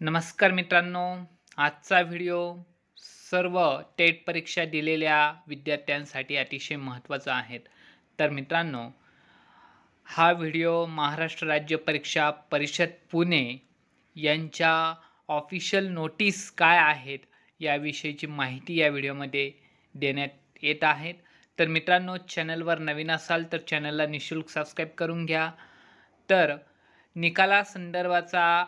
नमस्कार मित्रांनो, आजचा व्हिडिओ सर्व टेट परीक्षा दिलेल्या विद्यार्थ्यांसाठी अतिशय महत्त्वाचा आहे. तर मित्रांनो, हा व्हिडिओ महाराष्ट्र राज्य परीक्षा परिषद पुणे यांच्या ऑफिशियल नोटीस काय आहेत याविषयीची माहिती या व्हिडिओमध्ये देण्यात येत आहेत. तर मित्रांनो, चॅनलवर नवीन असाल तर चॅनलला निःशुल्क सबस्क्राईब करून घ्या. तर निकालासंदर्भाचा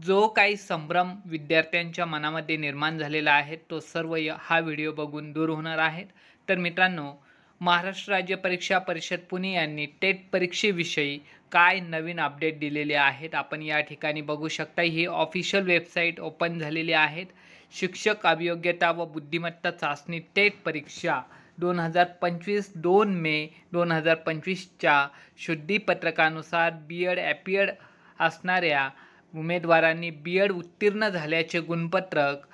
जो काही संभ्रम विद्यार्थ्यांच्या मनामध्ये निर्माण झालेला आहे तो सर्व हा व्हिडिओ बघून दूर होणार आहेत. तर मित्रांनो, महाराष्ट्र राज्य परीक्षा परिषद पुणे यांनी टेट परीक्षेविषयी काय नवीन अपडेट दिलेले आहेत आपण या ठिकाणी बघू शकता. ही ऑफिशियल वेबसाईट ओपन झालेली आहेत. शिक्षक अभियोग्यता व बुद्धिमत्ता चाचणी टेट परीक्षा 2025 2 मे 2025च्या शुद्धीपत्रकानुसार बीएड ॲपियड असणाऱ्या उमेदवारांनी बीएड उत्तीर्ण झाल्याचे गुणपत्रक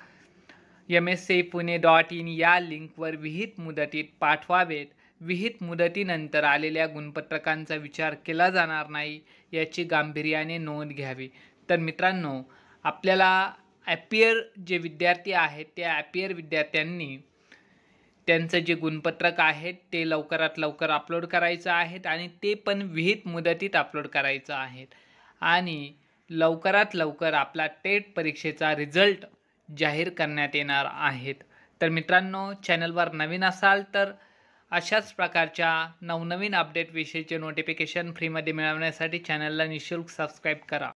mscpune.in या लिंकवर विहित मुदतीत पाठवावेत. विहित मुदतीनंतर आलेल्या गुणपत्रकांचा विचार केला जाणार नाही याची गांभीर्याने नोंद घ्यावी. तर मित्रांनो, आपल्याला ॲपियर जे विद्यार्थी आहेत त्या ॲपियर विद्यार्थ्यांनी त्यांचं जे गुणपत्रक आहे ते लवकरात लवकर अपलोड करायचं आहे आणि ते पण विहित मुदतीत अपलोड करायचं आहे आणि लवकरात लवकर आपला टेट परीक्षेचा रिझल्ट जाहीर करण्यात येणार आहेत. तर मित्रांनो, चॅनलवर नवीन असाल तर अशाच प्रकारच्या नवनवीन अपडेट विषयीचे नोटिफिकेशन फ्रीमध्ये मिळवण्यासाठी चॅनलला निःशुल्क सबस्क्राईब करा.